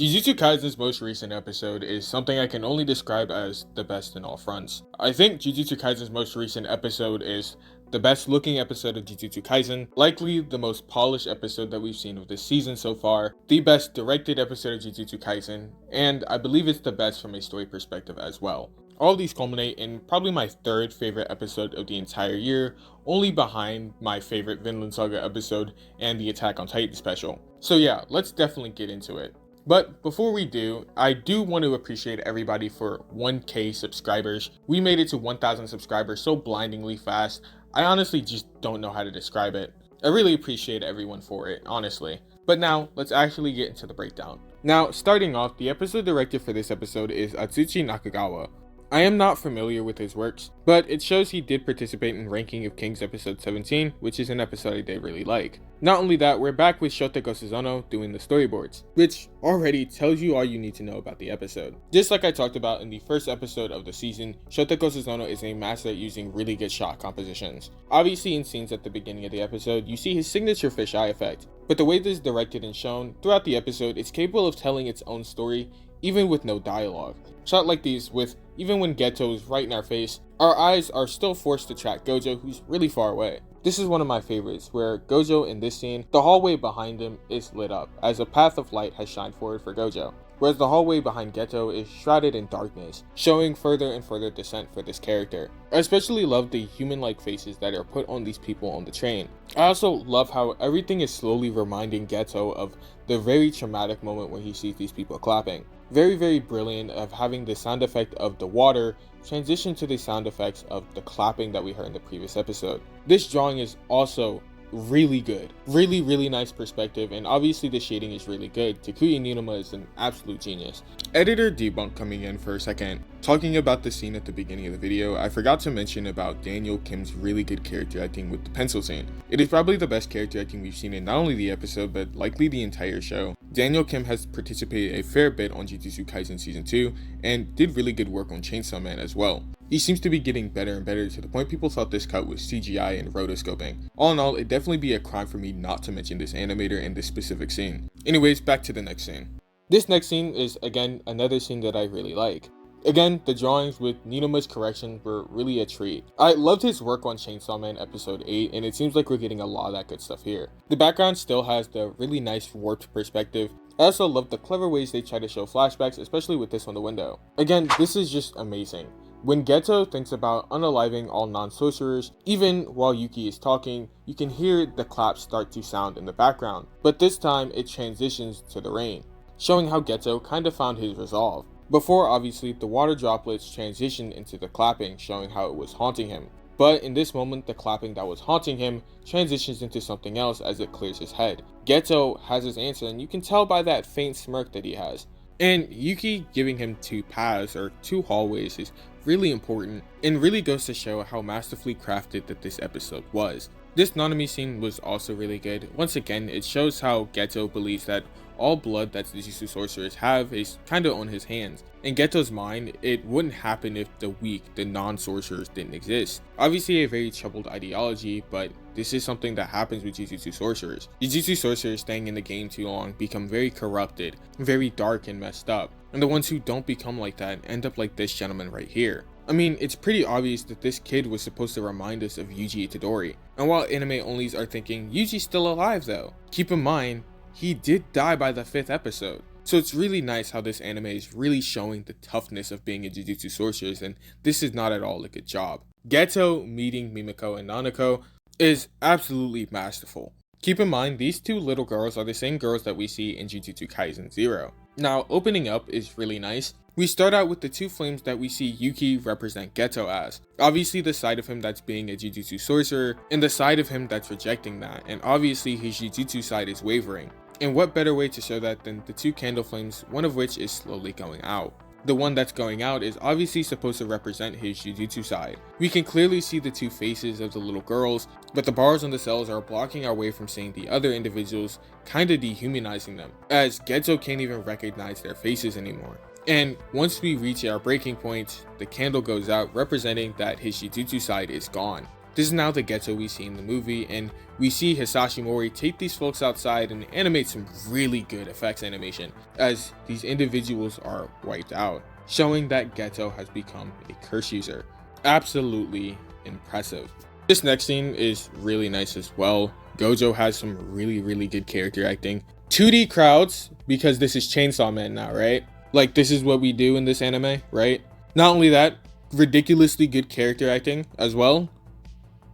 Jujutsu Kaisen's most recent episode is something I can only describe as the best in all fronts. I think Jujutsu Kaisen's most recent episode is the best looking episode of Jujutsu Kaisen, likely the most polished episode that we've seen of this season so far, the best directed episode of Jujutsu Kaisen, and I believe it's the best from a story perspective as well. All of these culminate in probably my third favorite episode of the entire year, only behind my favorite Vinland Saga episode and the Attack on Titan special. So yeah, let's definitely get into it. But before we do, I do want to appreciate everybody for 1K subscribers. We made it to 1,000 subscribers so blindingly fast, I honestly just don't know how to describe it. I really appreciate everyone for it, honestly. But now, let's actually get into the breakdown. Now, starting off, the episode director for this episode is Atsushi Nakagawa. I am not familiar with his works, but it shows he did participate in Ranking of Kings episode 17, which is an episode I did really like. Not only that, we're back with Shota Gosuzono doing the storyboards, which already tells you all you need to know about the episode. Just like I talked about in the first episode of the season, Shota Gosuzono is a master at using really good shot compositions. Obviously in scenes at the beginning of the episode, you see his signature fisheye effect, but the way this is directed and shown throughout the episode, it's capable of telling its own story even with no dialogue. Shot like these, with even when Geto is right in our face, our eyes are still forced to track Gojo, who's really far away. This is one of my favorites, where Gojo in this scene, the hallway behind him is lit up, as a path of light has shined forward for Gojo, whereas the hallway behind Geto is shrouded in darkness, showing further and further descent for this character. I especially love the human-like faces that are put on these people on the train. I also love how everything is slowly reminding Geto of the very traumatic moment when he sees these people clapping. Very brilliant of having the sound effect of the water transition to the sound effects of the clapping that we heard in the previous episode. This drawing is also really good. Really nice perspective, and obviously the shading is really good. Takuya Ninuma is an absolute genius. Editor Debunk coming in for a second. Talking about the scene at the beginning of the video, I forgot to mention about Daniel Kim's really good character acting with the pencil scene. It is probably the best character acting we've seen in not only the episode, but likely the entire show. Daniel Kim has participated a fair bit on Jujutsu Kaisen Season 2, and did really good work on Chainsaw Man as well. He seems to be getting better and better to the point people thought this cut was CGI and rotoscoping. All in all, it'd definitely be a crime for me not to mention this animator in this specific scene. Anyways, back to the next scene. This next scene is, again, another scene that I really like. Again, the drawings with Ninuma's correction were really a treat. I loved his work on Chainsaw Man episode 8, and it seems like we're getting a lot of that good stuff here. The background still has the really nice warped perspective. I also love the clever ways they try to show flashbacks, especially with this on the window. Again, this is just amazing. When Geto thinks about unaliving all non-sorcerers, even while Yuki is talking, you can hear the claps start to sound in the background, but this time it transitions to the rain, showing how Geto kind of found his resolve. Before, obviously, the water droplets transitioned into the clapping, showing how it was haunting him. But in this moment, the clapping that was haunting him transitions into something else as it clears his head. Geto has his answer, and you can tell by that faint smirk that he has. And Yuki giving him two paths or two hallways is really important, and really goes to show how masterfully crafted that this episode was. This Nanami scene was also really good. Once again, it shows how Geto believes that all blood that the Jujutsu sorcerers have is kinda on his hands. In Geto's mind, it wouldn't happen if the weak, the non-sorcerers didn't exist. Obviously a very troubled ideology, but this is something that happens with Jujutsu sorcerers. Jujutsu sorcerers staying in the game too long become very corrupted, very dark and messed up. And the ones who don't become like that end up like this gentleman right here. I mean, it's pretty obvious that this kid was supposed to remind us of Yuji Itadori. And while anime onlys are thinking, Yuji's still alive though, keep in mind, he did die by the 5th episode. So it's really nice how this anime is really showing the toughness of being a Jujutsu sorceress, and this is not at all a good job. Geto meeting Mimiko and Nanako is absolutely masterful. Keep in mind, these two little girls are the same girls that we see in Jujutsu Kaisen 0. Now, opening up is really nice. We start out with the two flames that we see Yuki represent Geto as. Obviously the side of him that's being a Jujutsu sorcerer, and the side of him that's rejecting that, and obviously his Jujutsu side is wavering. And what better way to show that than the two candle flames, one of which is slowly going out. The one that's going out is obviously supposed to represent his Jujutsu side. We can clearly see the two faces of the little girls, but the bars on the cells are blocking our way from seeing the other individuals, kinda dehumanizing them, as Geto can't even recognize their faces anymore. And once we reach our breaking point, the candle goes out, representing that his Jujutsu side is gone. This is now the Geto we see in the movie, and we see Hisashi Mori take these folks outside and animate some really good effects animation as these individuals are wiped out, showing that Geto has become a curse user. Absolutely impressive. This next scene is really nice as well. Gojo has some really good character acting. 2D crowds, because this is Chainsaw Man now, right? Like, this is what we do in this anime, right? Not only that, ridiculously good character acting as well.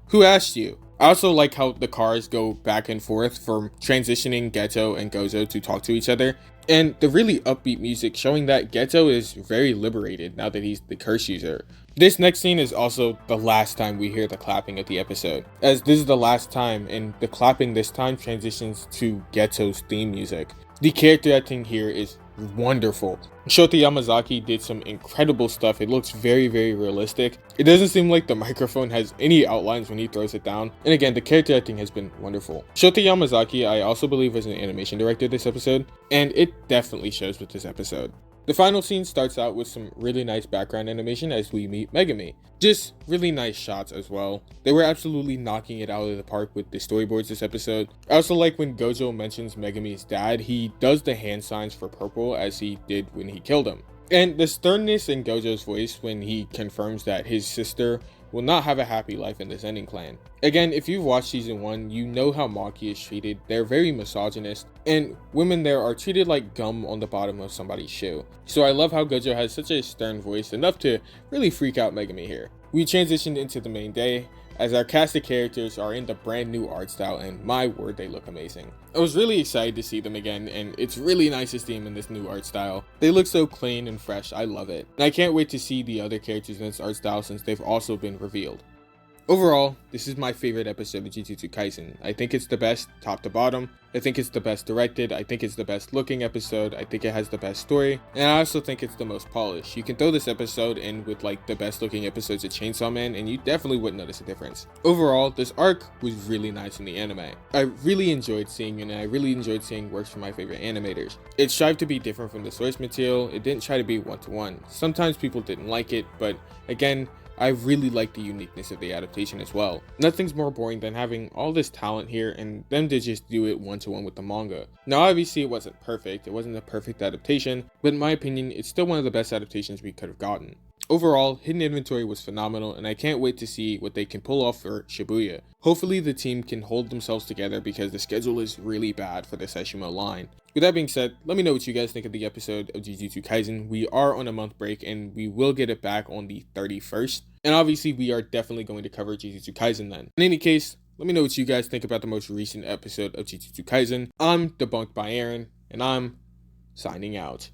Who asked you? I also like how the cars go back and forth from transitioning Geto and Gojo to talk to each other. And the really upbeat music showing that Geto is very liberated now that he's the curse user. This next scene is also the last time we hear the clapping of the episode, as this is the last time, and the clapping this time transitions to Geto's theme music. The character acting here is wonderful. Shota Yamazaki did some incredible stuff. It looks very realistic. It doesn't seem like the microphone has any outlines when he throws it down. And again, the character acting has been wonderful. Shota Yamazaki, I also believe, was an animation director this episode, and it definitely shows with this episode. The final scene starts out with some really nice background animation as we meet Megami. Just really nice shots as well. They were absolutely knocking it out of the park with the storyboards this episode. I also like when Gojo mentions Megami's dad, he does the hand signs for purple as he did when he killed him. And the sternness in Gojo's voice when he confirms that his sister will not have a happy life in this ending clan. Again, if you've watched season 1, you know how Maki is treated. They're very misogynist, and women there are treated like gum on the bottom of somebody's shoe. So I love how Gojo has such a stern voice, enough to really freak out Megami here. We transitioned into the main day, as our cast of characters are in the brand new art style, and my word, they look amazing. I was really excited to see them again, and it's really nice to see them in this new art style. They look so clean and fresh, I love it. And I can't wait to see the other characters in this art style since they've also been revealed. Overall, this is my favorite episode of Jujutsu Kaisen. I think it's the best top to bottom. I think it's the best directed. I think it's the best looking episode. I think it has the best story. And I also think it's the most polished. You can throw this episode in with like the best looking episodes of Chainsaw Man and you definitely wouldn't notice a difference. Overall, this arc was really nice in the anime. I really enjoyed seeing it, and I really enjoyed seeing works from my favorite animators. It strived to be different from the source material. It didn't try to be one-to-one. Sometimes people didn't like it, but again, I really like the uniqueness of the adaptation as well. Nothing's more boring than having all this talent here and them to just do it one-to-one with the manga. Now obviously it wasn't perfect, it wasn't a perfect adaptation, but in my opinion it's still one of the best adaptations we could have gotten. Overall, Hidden Inventory was phenomenal, and I can't wait to see what they can pull off for Shibuya. Hopefully the team can hold themselves together because the schedule is really bad for the Seshimo line. With that being said, let me know what you guys think of the episode of Jujutsu Kaisen. We are on a month break and we will get it back on the 31st. And obviously we are definitely going to cover Jujutsu Kaisen then. In any case, let me know what you guys think about the most recent episode of Jujutsu Kaisen. I'm Debunked by Aaron, and I'm signing out.